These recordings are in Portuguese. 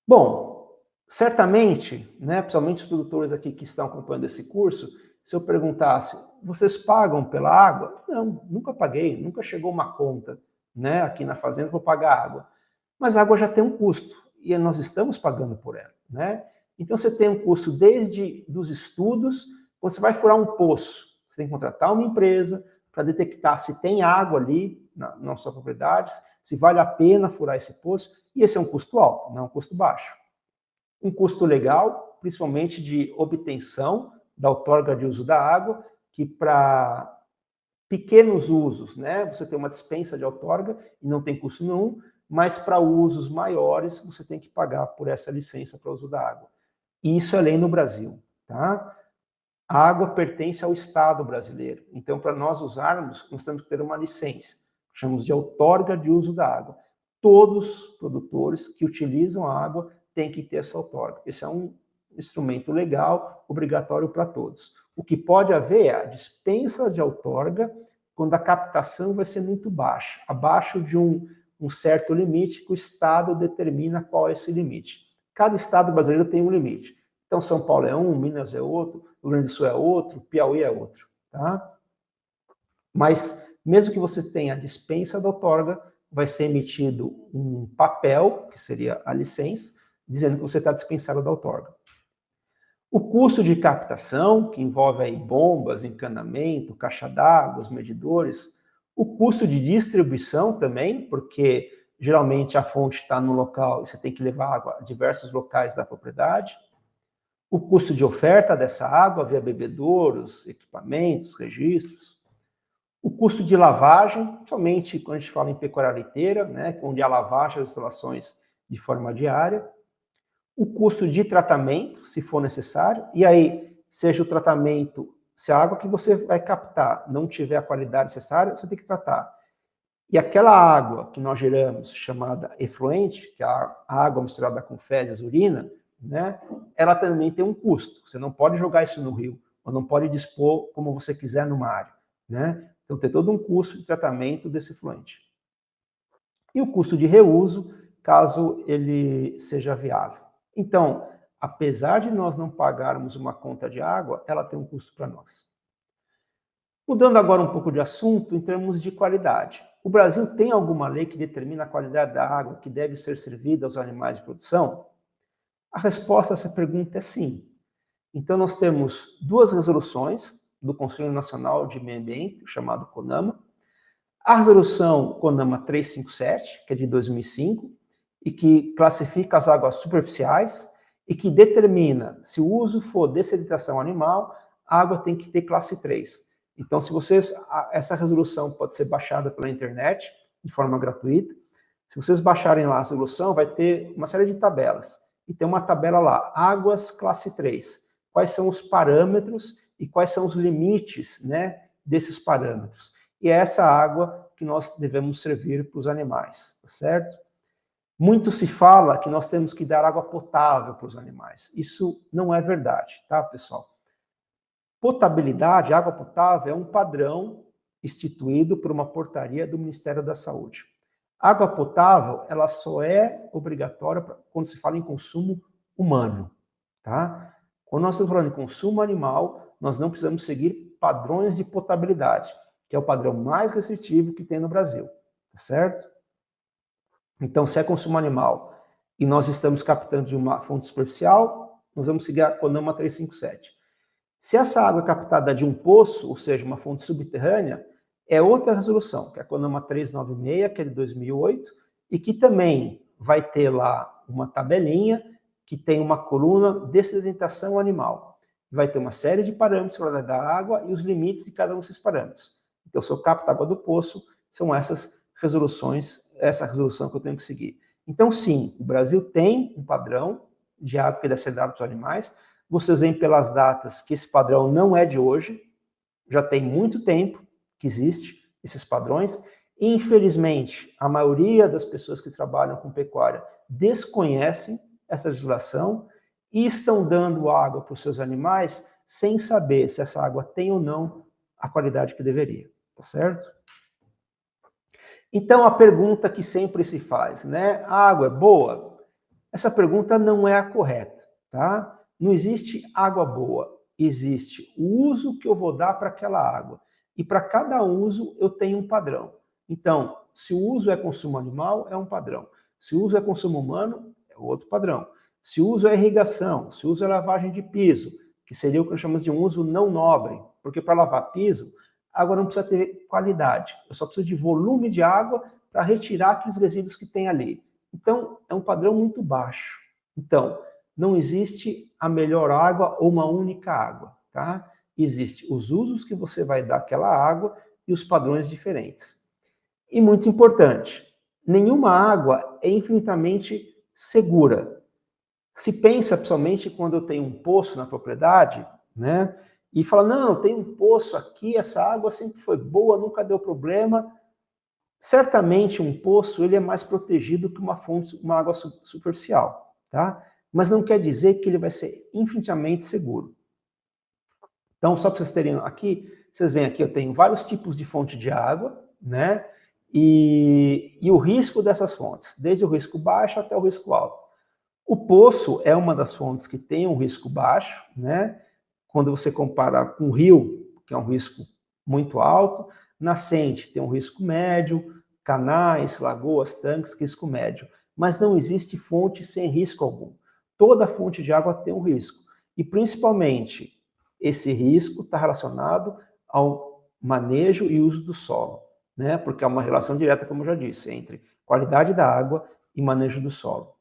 Bom, certamente, né, principalmente os produtores aqui que estão acompanhando esse curso, se eu perguntasse, vocês pagam pela água? Não, nunca paguei, nunca chegou uma conta, né, aqui na fazenda para pagar água. Mas a água já tem um custo e nós estamos pagando por ela, né? Então você tem um custo desde dos estudos, quando você vai furar um poço, você tem que contratar uma empresa para detectar se tem água ali na sua propriedade, se vale a pena furar esse poço, e esse é um custo alto, não é um custo baixo. Um custo legal, principalmente de obtenção da outorga de uso da água, que para pequenos usos, né, você tem uma dispensa de outorga e não tem custo nenhum, mas para usos maiores você tem que pagar por essa licença para uso da água. E isso é lei no Brasil, tá? A água pertence ao Estado brasileiro, então para nós usarmos, nós temos que ter uma licença, chamamos de outorga de uso da água. Todos os produtores que utilizam a água têm que ter essa outorga. Esse é um instrumento legal, obrigatório para todos. O que pode haver é a dispensa de outorga quando a captação vai ser muito baixa, abaixo de um certo limite que o Estado determina qual é esse limite. Cada Estado brasileiro tem um limite. Então, São Paulo é um, Minas é outro, Rio Grande do Sul é outro, Piauí é outro, tá? Mas, mesmo que você tenha a dispensa da outorga, vai ser emitido um papel, que seria a licença, dizendo que você está dispensado da outorga. O custo de captação, que envolve aí bombas, encanamento, caixa d'água, os medidores, o custo de distribuição também, porque geralmente a fonte está no local e você tem que levar água a diversos locais da propriedade, o custo de oferta dessa água via bebedouros, equipamentos, registros, o custo de lavagem, somente quando a gente fala em pecuária leiteira, né, onde há lavagem das instalações de forma diária, o custo de tratamento, se for necessário, e aí, seja o tratamento, se a água que você vai captar não tiver a qualidade necessária, você vai ter que tratar. E aquela água que nós geramos, chamada efluente, que é a água misturada com fezes, urina, né, ela também tem um custo. Você não pode jogar isso no rio, ou não pode dispor como você quiser no mar, né? Então tem todo um custo de tratamento desse efluente. E o custo de reuso, caso ele seja viável. Então, apesar de nós não pagarmos uma conta de água, ela tem um custo para nós. Mudando agora um pouco de assunto, em termos de qualidade. O Brasil tem alguma lei que determina a qualidade da água que deve ser servida aos animais de produção? A resposta a essa pergunta é sim. Então, nós temos duas resoluções do Conselho Nacional de Meio Ambiente, chamado CONAMA. A resolução CONAMA 357, que é de 2005, e que classifica as águas superficiais e que determina, se o uso for dessedimentação animal, a água tem que ter classe 3. Então, se vocês, essa resolução pode ser baixada pela internet, de forma gratuita. Se vocês baixarem lá a resolução, vai ter uma série de tabelas. E tem uma tabela lá, águas classe 3. Quais são os parâmetros e quais são os limites, né, desses parâmetros. E é essa água que nós devemos servir para os animais, tá certo? Muito se fala que nós temos que dar água potável para os animais. Isso não é verdade, tá, pessoal? Potabilidade, água potável, é um padrão instituído por uma portaria do Ministério da Saúde. Água potável, ela só é obrigatória quando se fala em consumo humano, tá? Quando nós estamos falando de consumo animal, nós não precisamos seguir padrões de potabilidade, que é o padrão mais restritivo que tem no Brasil, tá certo? Então, se é consumo animal e nós estamos captando de uma fonte superficial, nós vamos seguir a CONAMA 357. Se essa água é captada de um poço, ou seja, uma fonte subterrânea, é outra resolução, que é a CONAMA 396, que é de 2008, e que também vai ter lá uma tabelinha que tem uma coluna de sedimentação animal. Vai ter uma série de parâmetros para da água e os limites de cada um desses parâmetros. Então, se eu capto a água do poço, são essas resoluções, essa resolução que eu tenho que seguir. Então, sim, o Brasil tem um padrão de água que deve ser dado para os animais. Vocês veem pelas datas que esse padrão não é de hoje, já tem muito tempo que existe esses padrões. Infelizmente, a maioria das pessoas que trabalham com pecuária desconhecem essa legislação e estão dando água para os seus animais sem saber se essa água tem ou não a qualidade que deveria, tá certo? Então, a pergunta que sempre se faz, né? A água é boa? Essa pergunta não é a correta, tá? Não existe água boa, existe o uso que eu vou dar para aquela água. E para cada uso eu tenho um padrão. Então, se o uso é consumo animal, é um padrão. Se o uso é consumo humano, é outro padrão. Se o uso é irrigação, se o uso é lavagem de piso, que seria o que nós chamamos de um uso não nobre, porque para lavar piso, a água não precisa ter qualidade, eu só preciso de volume de água para retirar aqueles resíduos que tem ali. Então, é um padrão muito baixo. Então, não existe a melhor água ou uma única água, tá? Existem os usos que você vai dar àquela água e os padrões diferentes. E muito importante, nenhuma água é infinitamente segura. Se pensa, principalmente, quando eu tenho um poço na propriedade, né? E fala, não, tem um poço aqui, essa água sempre foi boa, nunca deu problema. Certamente um poço ele é mais protegido que uma fonte, uma água superficial, tá? Mas não quer dizer que ele vai ser infinitamente seguro. Então, só para vocês terem aqui, vocês veem aqui, eu tenho vários tipos de fonte de água, né? E o risco dessas fontes, desde o risco baixo até o risco alto. O poço é uma das fontes que tem um risco baixo, né? Quando você compara com o rio, que é um risco muito alto, nascente tem um risco médio, canais, lagoas, tanques, risco médio. Mas não existe fonte sem risco algum. Toda fonte de água tem um risco. E principalmente, esse risco está relacionado ao manejo e uso do solo, né? Porque é uma relação direta, como eu já disse, entre qualidade da água e manejo do solo.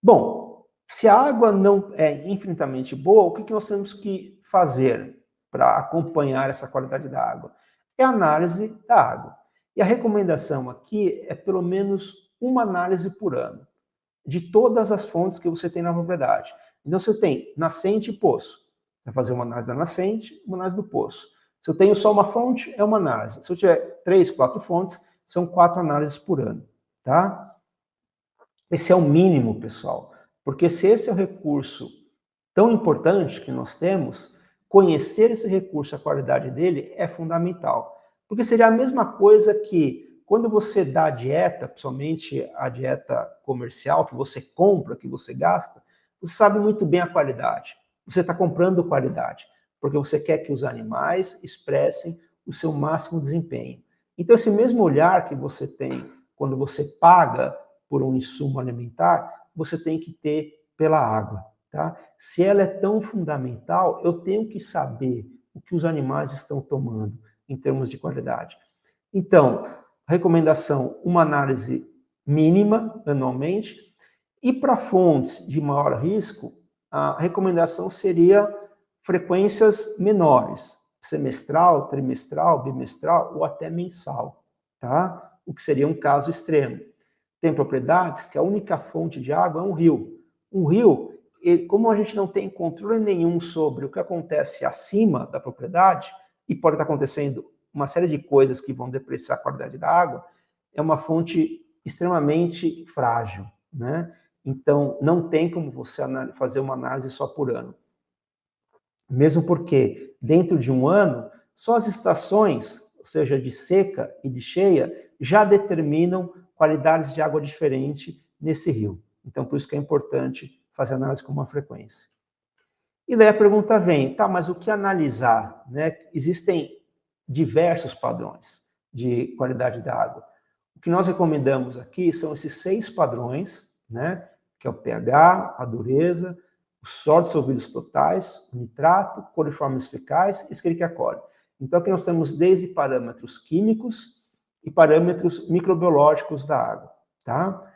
Bom, se a água não é infinitamente boa, o que nós temos que fazer para acompanhar essa qualidade da água? É a análise da água. E a recomendação aqui é pelo menos uma análise por ano, de todas as fontes que você tem na propriedade. Então, você tem nascente e poço. Vai fazer uma análise da nascente, uma análise do poço. Se eu tenho só uma fonte, é uma análise. Se eu tiver 3, 4 fontes, são 4 análises por ano, tá? Esse é o mínimo, pessoal, porque se esse é o recurso tão importante que nós temos, conhecer esse recurso, a qualidade dele, é fundamental. Porque seria a mesma coisa que quando você dá a dieta, principalmente a dieta comercial, que você compra, que você gasta, você sabe muito bem a qualidade. Você está comprando qualidade, porque você quer que os animais expressem o seu máximo desempenho. Então, esse mesmo olhar que você tem quando você paga por um insumo alimentar, você tem que ter pela água, tá? Se ela é tão fundamental, eu tenho que saber o que os animais estão tomando em termos de qualidade. Então, recomendação, uma análise mínima anualmente, e para fontes de maior risco, a recomendação seria frequências menores, semestral, trimestral, bimestral ou até mensal, tá? O que seria um caso extremo. Tem propriedades que a única fonte de água é um rio. Um rio, como a gente não tem controle nenhum sobre o que acontece acima da propriedade, e pode estar acontecendo uma série de coisas que vão depreciar a qualidade da água, é uma fonte extremamente frágil, né? Então, não tem como você fazer uma análise só por ano. Mesmo porque, dentro de um ano, só as estações, ou seja, de seca e de cheia, já determinam qualidades de água diferente nesse rio. Então, por isso que é importante fazer análise com uma frequência. E daí a pergunta vem, tá, mas o que analisar? Né? Existem diversos padrões de qualidade da água. O que nós recomendamos aqui são esses 6 padrões, né? Que é o pH, a dureza, os sólidos dissolvidos totais, o nitrato, coliformes fecais e Escherichia coli. Então, aqui nós temos desde parâmetros químicos e parâmetros microbiológicos da água, tá?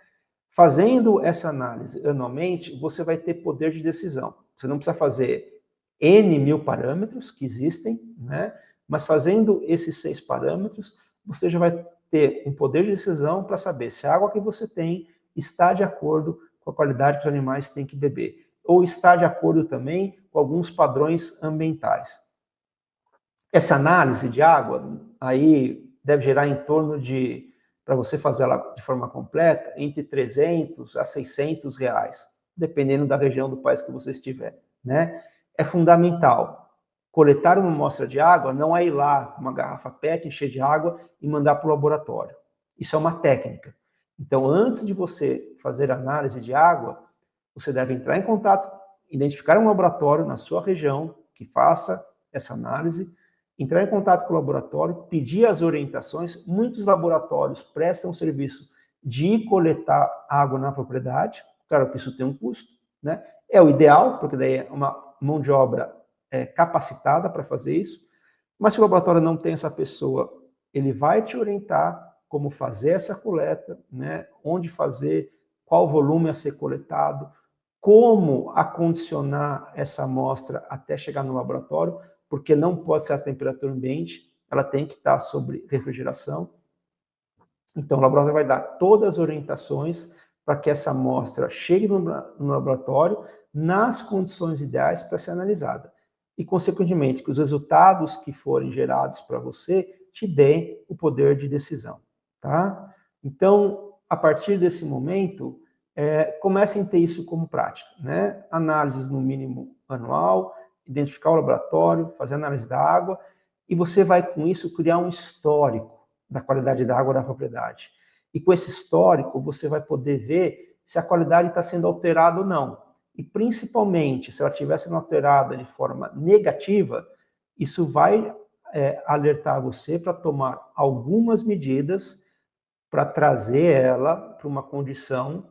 Fazendo essa análise anualmente, você vai ter poder de decisão. Você não precisa fazer N mil parâmetros que existem, né? Mas fazendo esses 6 parâmetros, você já vai ter um poder de decisão para saber se a água que você tem está de acordo com a qualidade que os animais têm que beber, ou está de acordo também com alguns padrões ambientais. Essa análise de água aí deve gerar em torno de, para você fazer ela de forma completa, entre 300 a 600 reais, dependendo da região do país que você estiver, né? É fundamental. Coletar uma amostra de água não é ir lá com uma garrafa PET, encher de água e mandar para o laboratório. Isso é uma técnica. Então, antes de você fazer análise de água, você deve entrar em contato, identificar um laboratório na sua região que faça essa análise, entrar em contato com o laboratório, pedir as orientações. Muitos laboratórios prestam serviço de coletar água na propriedade. Claro que isso tem um custo, né? É o ideal, porque daí é uma mão de obra capacitada para fazer isso. Mas se o laboratório não tem essa pessoa, ele vai te orientar como fazer essa coleta, né? Onde fazer, qual volume a ser coletado, como acondicionar essa amostra até chegar no laboratório, porque não pode ser a temperatura ambiente, ela tem que estar sob refrigeração. Então, o laboratório vai dar todas as orientações para que essa amostra chegue no laboratório nas condições ideais para ser analisada. E, consequentemente, que os resultados que forem gerados para você te deem o poder de decisão, tá? Então, a partir desse momento, comecem a ter isso como prática, né? Análises no mínimo anual, identificar o laboratório, fazer análise da água, e você vai, com isso, criar um histórico da qualidade da água da propriedade. E com esse histórico, você vai poder ver se a qualidade está sendo alterada ou não. E, principalmente, se ela estiver sendo alterada de forma negativa, isso vai alertar você para tomar algumas medidas para trazer ela para uma condição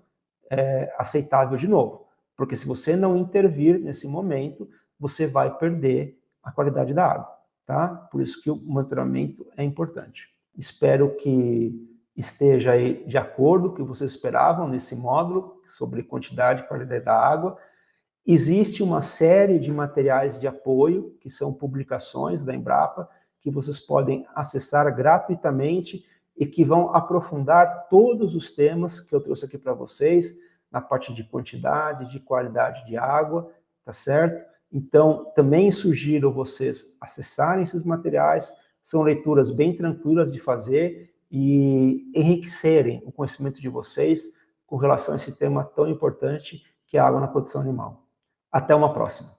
aceitável de novo. Porque se você não intervir nesse momento, você vai perder a qualidade da água, tá? Por isso que o monitoramento é importante. Espero que esteja aí de acordo com o que vocês esperavam nesse módulo sobre quantidade e qualidade da água. Existe uma série de materiais de apoio, que são publicações da Embrapa, que vocês podem acessar gratuitamente e que vão aprofundar todos os temas que eu trouxe aqui para vocês, na parte de quantidade, de qualidade de água, tá certo? Então, também sugiro vocês acessarem esses materiais, são leituras bem tranquilas de fazer e enriquecerem o conhecimento de vocês com relação a esse tema tão importante que é a água na produção animal. Até uma próxima.